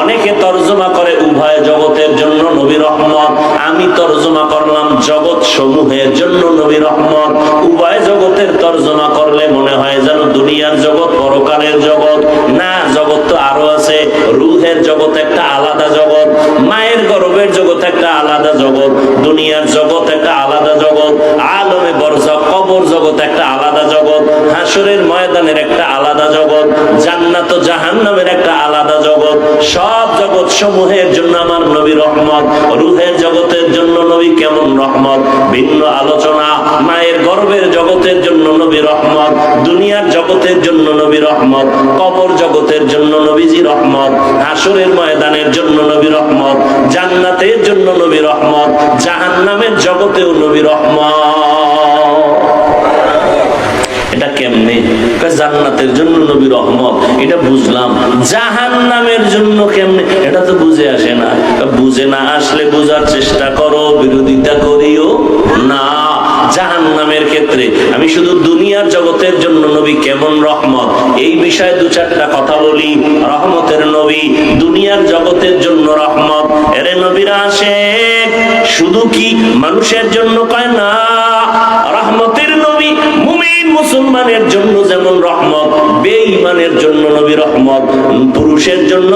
অনেকে তর্জমা করে উভয় জগতের জন্য নবী রহমত, আমি তর্জমা করলাম জগৎ সমূহের জন্য নবী রহমত। উভয় জগতের তর্জমা করলে মনে হয় যেন দুনিয়ার জগৎ পরকালের জগৎ। না, জগৎ তো আরো আছে। রূহের জগৎ একটা আলাদা জগৎ, মায়ের গর্ভের জগৎ একটা আলাদা জগৎ, দুনিয়ার জগৎ একটা আলাদা জগৎ, আলমে বরজখ কবর জগৎ একটা আলাদা জগৎ, হাসরের ময়দানের একটা আলাদা জগৎ, জান্নাত ও জাহান্নামের একটা আলাদা জগৎ। সব জগৎ সমূহের জন্য আমার নবী রহমত। রূহের জগতের জন্য নবী কেমন রহমত, ভিন্ন আলোচনা। মায়ের গর্ভের জগতের জন্য নবী রহমত, দুনিয়ার জগতের জন্য নবী রহমত, কবর জগতের জন্য নবীজি রহমত, হাসরের ময়দানের জন্য নবী রহমত, জান্নাতের জন্য নবী রহমত, জাহান্নামের জগতেও নবী রহমত। এটা কেমনে? জান্নাতের জন্য নবী রহমত, এটা বুঝলাম। জাহান্নামের জন্য কেমনে? এটা তো বুঝে আসে না। বুঝে না আসলে বোঝার চেষ্টা করো, বিরোধিতা করিও না। জাহান্নামের ক্ষেত্রে আমি শুধু দুনিয়ার জগতের জন্য নবী কেমন রহমত এই বিষয়ে দু চারটা কথা বলি। রহমতের নবী, দুনিয়ার জগতের জন্য রহমত। এরে নবীরা আসে শুধু কি মানুষের জন্য? কয় না, রহমতের নবী মুমিন মুসলমানের জন্য যেমন রহমত, বেঈমানের জন্য নবী রহমত। পুরুষের জন্য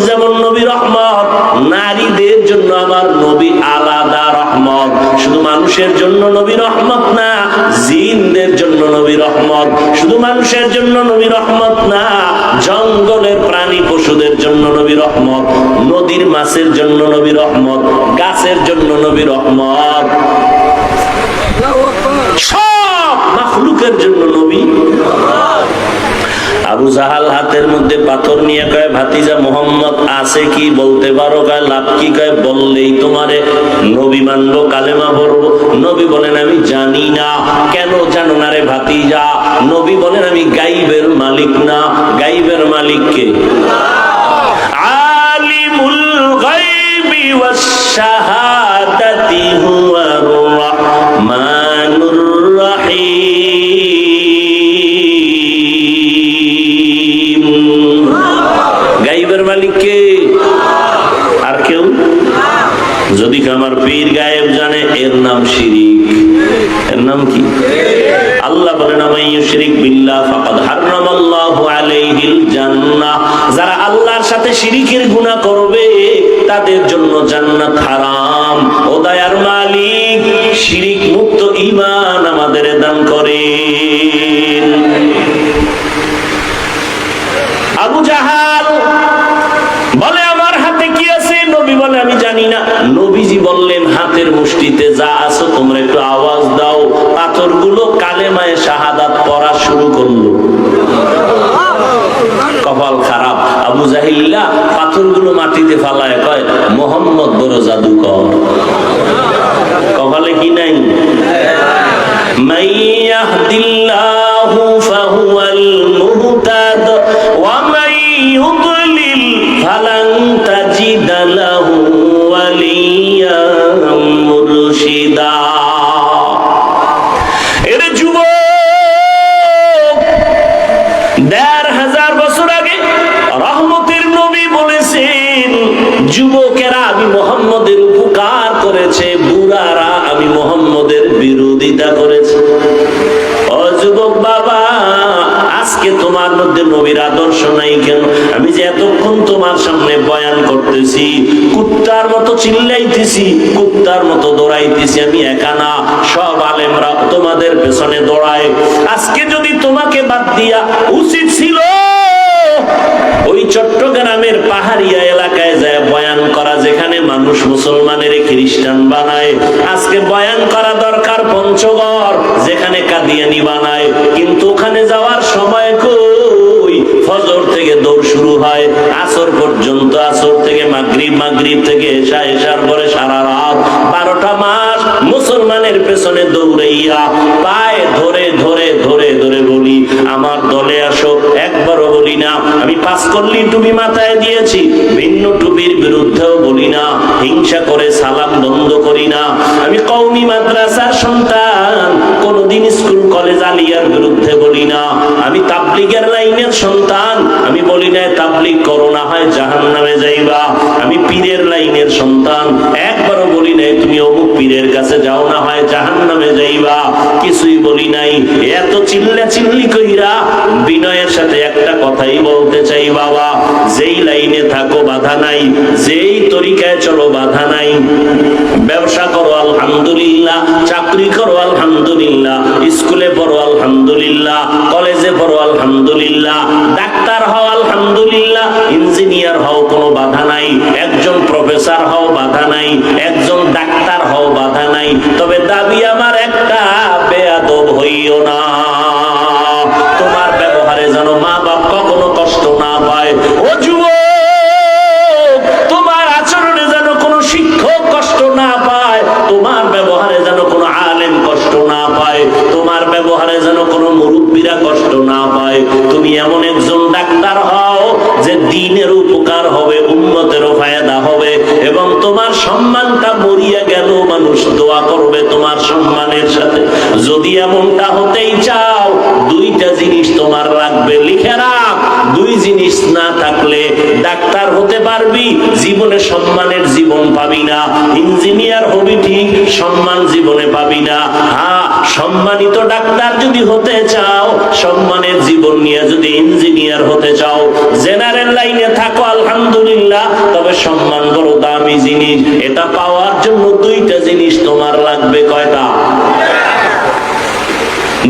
যেমন নবী রহমত, নারীদের জন্য আমার নবী আলাদা রহমত। শুধু মানুষের জন্য নবী রহমত না, জিনদের জন্য নবী রহমত। শুধু মানুষের জন্য নবী রহমত না, জঙ্গলের প্রাণী পশুদের জন্য নবী রহমত, নদীর মাছের জন্য নবী রহমত, গাছের জন্য নবী রহমত, সব মাখলুকের জন্য নবী। আবু জাহাল হাতের মধ্যে পাথর নিয়ে কয় ভাতিজা মোহাম্মদ আছে কি বলতে পারো? কয় লাভ কি? কয় বললেই তোমারে নবী মানবো, কালেমা পড়বো। নবী বলেন আমি জানি না। কেন জানো না রে ভাতিজা? নবী বলেন আমি গাইবের মালিক না। গাইবের মালিক কে? আলিমুল গায়বি ওয়াস শাহাদাতি হুয়ার রাহমানুর রাহিম। গায়বের মালিক কে? আর কেউ? যদি আমার পীর গায়েব জানে, এর নাম শিরিক। এর নাম কি? আল্লাহ বলেন আমান ইউশরিক বিল্লাহ ফাকাদ হারামাল্লাহু আলাইহিল জান্নাহ। যারা আল্লাহর সাথে শিরিকের গুনাহ করবে তাদের জন্য জান্নাত হারাম। ও দয়ার মালিক, শিরিক মুক্ত ঈমান আমাদের দান করেন। আবু জাহাল বলে আমার হাতে কি আছে? নবী বলে আমি জানি না। নবীজি বললেন হাতের মুষ্টিতে যা আছে তোমরা একটু আওয়াজ দাও। পাথরগুলো কালেমায়ে শাহাদাত পড়া শুরু করলো। কপাল খারাপ, আবু জাহিল্লা পাথরগুলো মাটিতে ফালায় কয় মোহাম্মদ বড় জাদুকর। কপালে কি নাই? মাইয়াহদিল্লাহু ফাহুয়াল মুহতাদ ওয়া মান ইউদ্লিল ফালান তাজিদ লাহু ওয়ালিয়াম মুরশিদা। এর যুবক, ১৫০০ বছর আগে রহমতের নবী বলেছেন যুবকেরা আমি মুহাম্মদের উপকার করেছে, বুড়ারা আমি মুহাম্মদের বিরোধিতা করেছে। ও যুবক বাবা, আজকে তোমার মধ্যে নবীর আদর্শ নাই কেন? আমি যে এতক্ষণ তোমার সামনে বয়ান করতেছি, কুত্তার মতো চিল্লাইতেছি, কুত্তার মতো দৌড়াইতেছি, আমি একা না, সব আলেমরা তোমাদের পেছনে দৌড়ায়। আজকে যদি তোমাকে বাদ দিয়া, উচিত ছিল ওই চট্টগ্রামের পাহাড়িয়া এলাকায় যায় বয়ান করা, যেখানে মানুষ মুসলমানের খ্রিস্টান বানায়। আজকে বয়ান করা দরকার পঞ্চগড়, যেখানে কাদিয়ানি বানায়। কিন্তু ওখানে যাওয়ার সময় কই? ফজর থেকে দৌড় শুরু হয় আসর পর্যন্ত, আসর থেকে মাগরিব, মাগরিব থেকে এশা, এশার পরে সারা রাত 12টা মাস মুসলমানের পেছনে দৌড়াইয়া পায়ে ধরে ধরে ধরে ধরে বলি আমার দলে আসো, একবারও বলি না আমি 5 কল্লি টুপি মাথায় দিয়েছি, ভিন্ন টুপির বিরুদ্ধেও বলি না, হিংসা করে সালাম বন্ধ করি না। আমি কওমি মাদ্রাসার সন্তান, কোনদিন স্কুল কলেজ আলিয়ার বিরুদ্ধে বলি না। আমি তাবলিগের লাইনের সন্তান, আমি বলি না তাবলিগ করো না হয় জাহান্নামে যাইবা। আমি পীরের লাইনের সন্তান, একবারও বলি নাই তুমি অমুক পীরের কাছে যাও না হয় জাহান্নামে যাইবা। কিছুই বলি নাই। এত চিল্লা চিল্লি কইরা বিনয়ের সাথে একটা কথাই বলতে চাই বাবা, যেই লাইনে থাকো বাধা নাই, যেই তরিকায় চলো বাধা নাই। ব্যবসা করো আলহামদুলিল্লাহ, চাকরি করো আলহামদুলিল্লাহ, স্কুলে পড়ো আলহামদুলিল্লাহ, কলেজে পড়ো আলহামদুলিল্লাহ, ডাক্তার হও আলহামদুলিল্লাহ, ইঞ্জিনিয়ার হও, কোনো বাধা নাই। একজন প্রফেসর হও, বাধা নাই। একজন ডাক্তার হও, বাধা নাই। তবে দাবি আমার একটা, বেয়াদব হইও না। তোমার ব্যবহারে যেন মা বাপ কখনো কষ্ট না পায়। ও যুবক, তোমার আচরণে যেন কোনো শিক্ষক কষ্ট না পায়, তোমার ব্যবহারে যেন কোনো আলেম কষ্ট না পায়, তোমার ব্যবহারে যেন কোনো মুরব্বীরা কষ্ট না পায়। তুমি এমন একজন ডাক্তার হও যে দ্বীনের উপকার হবে, উম্মতেরও ফায়দা হবে, এবং তোমার সম্মানটা মরিয়া গেল মানুষ দোয়া করবে তোমার সম্মানের সাথে। যদি এমনটা হতেই চাও, 2টা জিনিস তোমার লাগবে, লিখে রাখ। 2 জিনিস না থাকলে ডাক্তার হতে পারবি, জীবনে সম্মানের জীবন পাবি না। ইঞ্জিনিয়ার হবি ঠিক, সম্মান জীবনে পাবি না। হ্যাঁ, সম্মানিত ডাক্তার যদি হতে চাও, সম্মানের জীবন নিয়ে যদি ইঞ্জিনিয়ার হতে চাও, জেনারেল লাইনে থাকো আলহামদুলিল্লাহ, তবে সম্মান বড় দামি জিনিস। এটা পাওয়ার জন্য 2টা জিনিস তোমার লাগবে। কয়টা?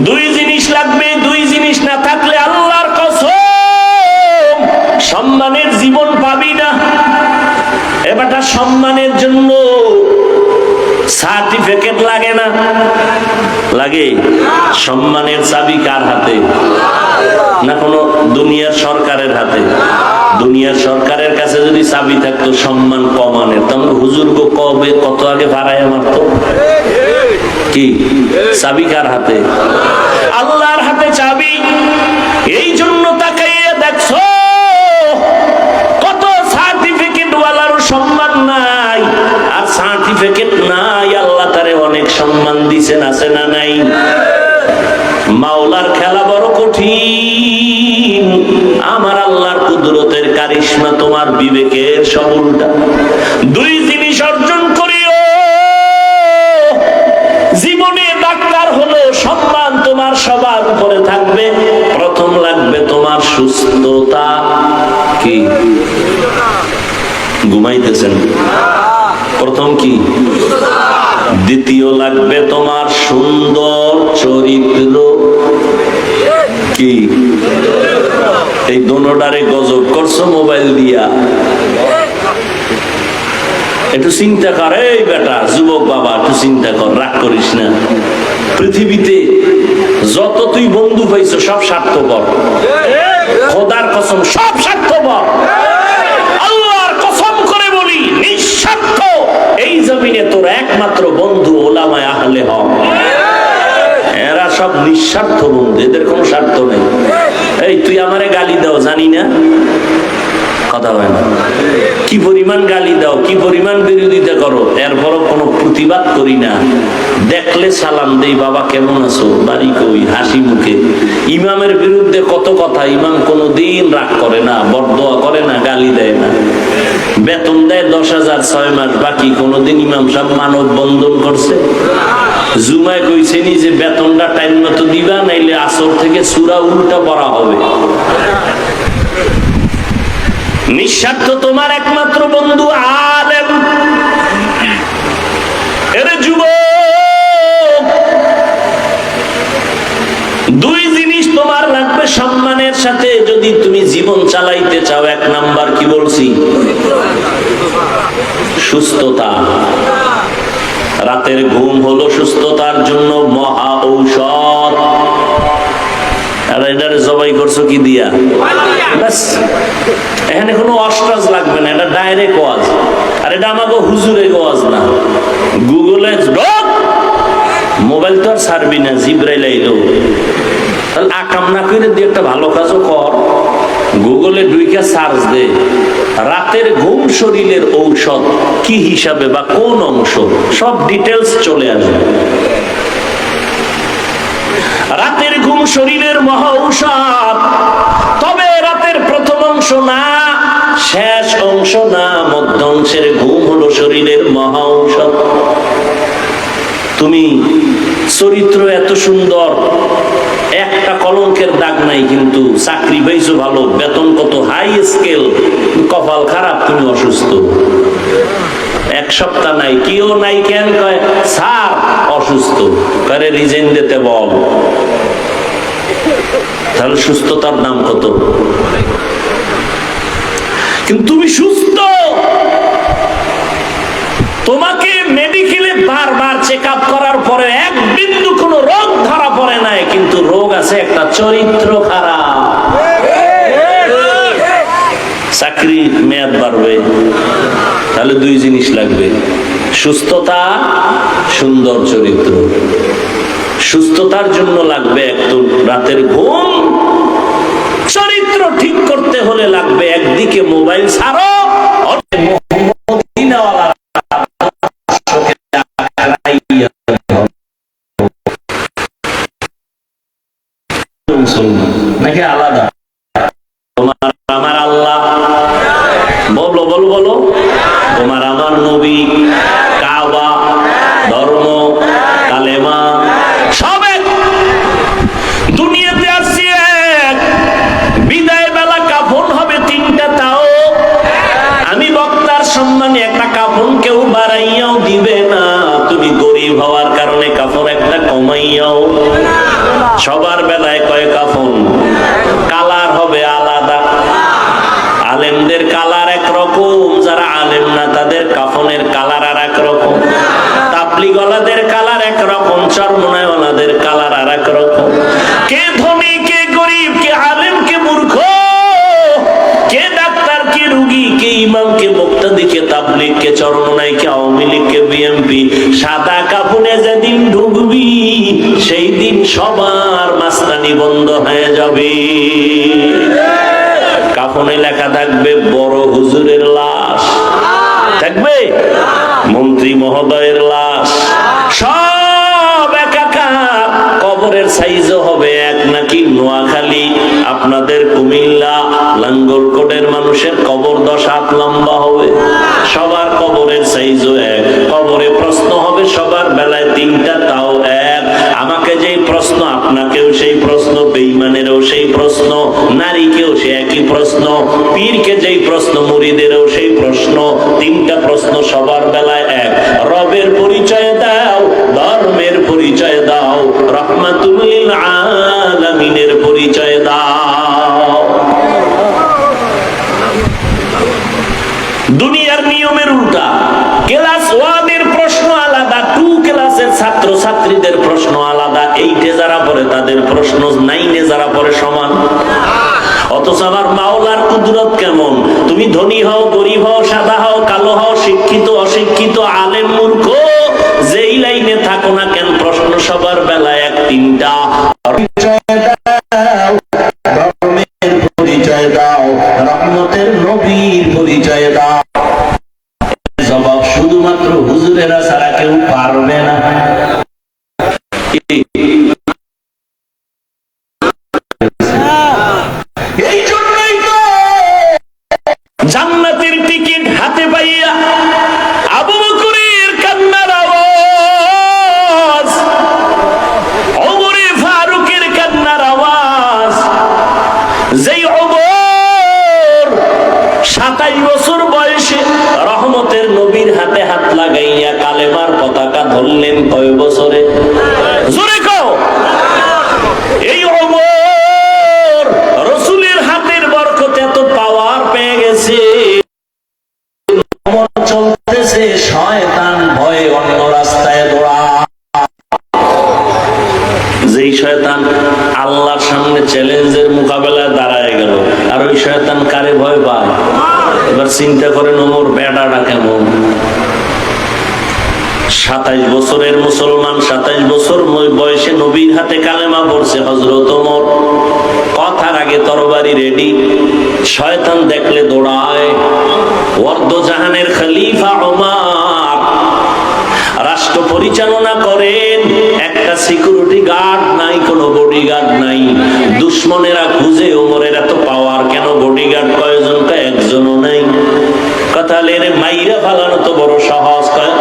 2 জিনিস লাগবে। 2 জিনিস না থাকলে আল্লাহর কসম সম্মানের জীবন পাবি না। এবারটা সম্মানের জন্য সার্টিফিকেট লাগে না? লাগে। সম্মানের চাবি কার হাতে? না কোনো দুনিয়ার সরকারের হাতে? দুনিয়ার সরকারের কাছে যদি চাবি থাকতো সম্মান কমানের, তখন হুজুর গো কবে কত আগে ভাড়ায় মারতো। কি চাবি কার হাতে? আল্লাহর হাতে চাবি। এই জন্য তাকাইয়া দেখছো কত সার্টিফিকেট ওয়ালারও সম্মান নাই, আর সার্টিফিকেট নাই আল্লাহ তারে অনেক সম্মান দিছেন, আছে না নাই? মাওলার খেলা বড় কঠিন। আমার আল্লাহর কুদরতের কারিশমা তোমার বিবেকের সব উল্টা। 2 জিনিস অর্জন করিও। জীবনে ডাক্তার হলো সম্মান তোমার সবার উপরে থাকবে। প্রথম লাগবে তোমার সুস্থতা। কি ঘুমাইতেছেন? প্রথম কি? দ্বিতীয় লাগবে তোমার সুন্দর চরিত্র। কি এই দোনোটারে গজব করছো মোবাইল দিয়া। একটু চিন্তা কর, এই বেটা যুবক বাবা, একটু চিন্তা কর, রাগ করিস না। পৃথিবীতে যত তুই বন্ধু পাইছো সব স্বার্থপর। খোদার কসম সব স্বার্থপর। আল্লাহর কসম করে বলি, নিঃস্বার্থ এই জমিনে তোর একমাত্র বন্ধু ওলামায়ে আহলে হক। এরা সব নিঃস্বার্থ বন্ধু, এদের কোনো স্বার্থ নেই। এই তুই আমারে গালি দাও জানি না, কথা হয় না। কি পরিমাণ গালি দাও, কি পরিমাণ বিরোধিতা করো, এরপরও কোনো প্রতিবাদ করি না। দেখলে সালাম দেই, বাবা কেমন আছো, বাড়ি কই, হাসি মুখে। ইমামের বিরুদ্ধে কত কথা, ইমাম কোনোদিন রাগ করে না, বরদোয়া করে না, গালি দেয় না। বেতন দেয় 10,000 6 মাস বাকি, কোনোদিন ইমাম সাহেব মানব বন্ধন করছে? জুমায় কইছেনি যে বেতনটা টাইম মতো দিবা, নাইলে আসর থেকে সূরা উল্টা পড়া হবে। নিঃস্বার্থ তোমার একমাত্র বন্ধু আলেম। এরে যুবক, দুই জিনিস তোমার লাগবে সম্মানের সাথে যদি তুমি জীবন চালাইতে চাও। এক নাম্বার কি বলছি? সুস্থতা। রাতের ঘুম হলো সুস্থতার জন্য মহা ঔষধ। আর এটারে জবাই করছো কি দিয়া? ব্যাস, এখানে কোনো অস্ট্রাজ লাগবে না, এটা ডাইরেক্ট ওয়াজ। আর এটা আমাকে হুজুরে ওয়াজ না। গুগলে মোবাইল তো আর ছাড়বি না, জিব্রাইল আইলো। তাহলে আকাম না করে দিয়ে একটা ভালো কাজও কর, গুগলে ঢুইকা সার্চ দে রাতের ঘুম শরীরের ঔষধ কি হিসাবে বা কোন অংশ, সব ডিটেলস চলে আসবে। রাতের ঘুম শরীরের মহা ঔষধ, তবে রাতের প্রথম অংশ না, শেষ অংশ না, মধ্য অংশের ঘুম হলো শরীরের মহা ঔষধ। তুমি চরিত্র এত সুন্দর, একটা কলঙ্কের দাগ নাই, কিন্তু চাকরি পাইছো ভালো, বেতন কত হাই স্কেল, কপাল খারাপ, তুমি অসুস্থ। এক সপ্তাহ নাই, কেউ নাই, কেন কয় স্যার অসুস্থ, করে রিজাইন দিতে বল। তাহলে সুস্থতার নাম কত? কিন্তু তুমি সুস্থ, তোমাকে মেডিকেলে বারবার চেক আপ করার পরে এক বিন্দু কোনো রোগ ধরা পড়ে নাই, কিন্তু রোগ আছে একটা, চরিত্র খারাপ। চাকরি মেয়াদ বাড়বে, তাহলে দুই জিনিস লাগবে, সুস্থতা, সুন্দর চরিত্র। সুস্থতার জন্য লাগবে একটু রাতের ঘুম, চরিত্র ঠিক করতে হলে লাগবে একদিকে মোবাইল ছাড়ো, নাকি আলাদা? তোমার আমার আল্লাহ, বলো বলো বলো, তোমার আমার নবী, কাবা, ধর্ম, কালেমা, সব এক। দুনিয়াতে আসছি এক, বিদায় বেলা কাফন হবে 3টা, তাও আমি বক্তার সম্মানে একটা কাফন কেউ বাড়াইয়াও দিবে না। তুমি গরিব হওয়ার কারণে কাফন একটা কমাইয়াও, সবার বেলায় কয় কাফন, কালার হবে আলাদা। আলেমদের কালার একরকম, যারা আলেম না তাদের কাফনের কালার আর একরকম। তাবলীগওয়ালাদের কালার একরকম, চরমনাইওয়ালাদের কালার আর একরকম। কে ধনী, কে গরিব, কে আলেম, কে মূর্খ, কে ডাক্তার, কে রুগী, কে ইমাম, কে মুক্তাদি, কে তাবলীগ, কে চরমনাই, কে আওয়ামী লীগ, কে বিএনপি। সাদা কাফনে যেদিন ঢুকবি সেই দিন সবার মাস্তানি বন্ধ হয়ে যাবে। কাফনে লেখা থাকবে বড় হুজুরের লাশ, থাকবে মন্ত্রী মহোদয়ের লাশ, সব একাকার। কবরের সাইজও হবে এক, নাকি নোয়াখালী, আপনাদের কুমিল্লা, লাঙ্গলকোটের মানুষের কবর 10 হাত লম্বা হবে, সবার কবরের সাইজও এক। কবরে প্রশ্ন হবে সবার বেলায় 3টা, তাও এক। আমাকে যেই প্রশ্ন, আপনাকেও সেই প্রশ্ন, বেঈমানেরও সেই প্রশ্ন, নারীকেও সে একই প্রশ্ন, পীরকে যেই প্রশ্ন, মুরিদেরও সেই প্রশ্ন। 3টা প্রশ্ন সবার বেলায় এক। রবের পরিচয় দাও, ধর্মের পরিচয় দাও, রাহমাতুল লিল আলামিনের পরিচয় দাও। দুনিয়ার নিয়মের উল্টা। ক্লাস 1 এর প্রশ্ন আলাদা, 2 ক্লাসের ছাত্র ছাত্রীদের প্রশ্ন আলাদা। 8 এ যারা পড়ে তাদের প্রশ্ন 9 এ যারা পড়ে সমান। অথচ আমার মাওলার কুদরত কেমন, তুমি ধনী হও, গরিব হও, সাদা হও, কালো হও, শিক্ষিত, অশিক্ষিত, আলেম, মূর্খ, যেই লাইনে থাকো না কেন, প্রশ্ন সবার বেলায় এক, 3টা। ধর্মের পরিচয় দাও, রহমতের নবী 27 বছরের মুসলমান, 27 বছর বয়সে নবীর হাতে কালেমা পড়ছে হযরত ওমর। কথার আগে তরবারি রেডি, শয়তান দেখলে দৌড়ায়। ওয়ার্দজাহানের খলিফা ওমর রাষ্ট্র পরিচালনা করেন, একটা সিকিউরিটি গার্ড নাই, কোনো বডিগার্ড নাই। দুশ্মনেরা খুঁজে ওমরের এত পাওয়ার কেন, বডিগার্ড কয়জন? কয় একজনও নাই। কথা লেরে মাইরা ফালানো তো বড় সহজ। কয়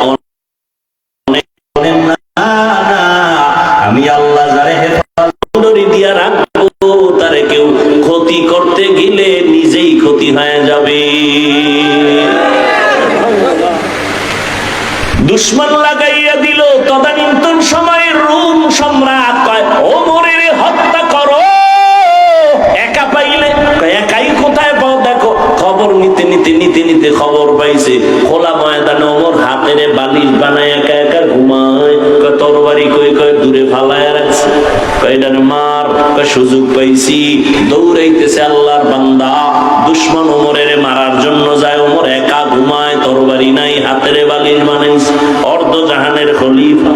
আমি আল্লাহ যারে হেফাজত দিয়া রাখবো, তারে কেউ ক্ষতি করতে গেলে নিজেই ক্ষতি হয়ে যাবে। দুশ্মন লাগাইয়া দিল। তদানীন্তন সময়ের রোম সম্রাট কয় ওমরের হত্যা করো। একা পাইলে একাই কোথায় পাও? দেখো খবর নিতে নিতে নিতে নিতে খবর পাইছে খোলা ময়দানে ওমর হাতের বালিশ বানায় একা একা ঘুমায়। তরবারি কই কয় দূরে ফালায় রাখছে। কয়টার মার, সুযোগ পাইছি। দৌড়াইতেছে আল্লাহর বান্দা, দুশ্মন ওমরের মারার জন্য যায়। ওমর একা ঘুমায়, তরবারি নাই, হাতের বালিশ বানাইছে। অর্ধজাহানের খলিফা,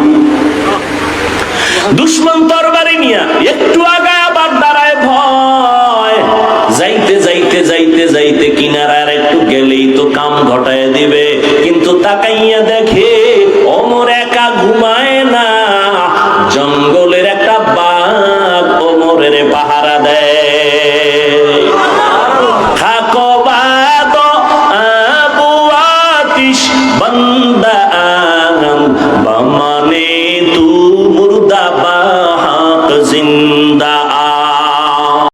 দুশ্মন তরবারি নিয়া একটু আগায় আবার দাঁড়ায় ভয়। যাইতে যাইতে যাইতে যাইতে কিনারার একটু গেলেই তো কাম ঘটায় দিবে, কিন্তু তাকাইয়া দেখে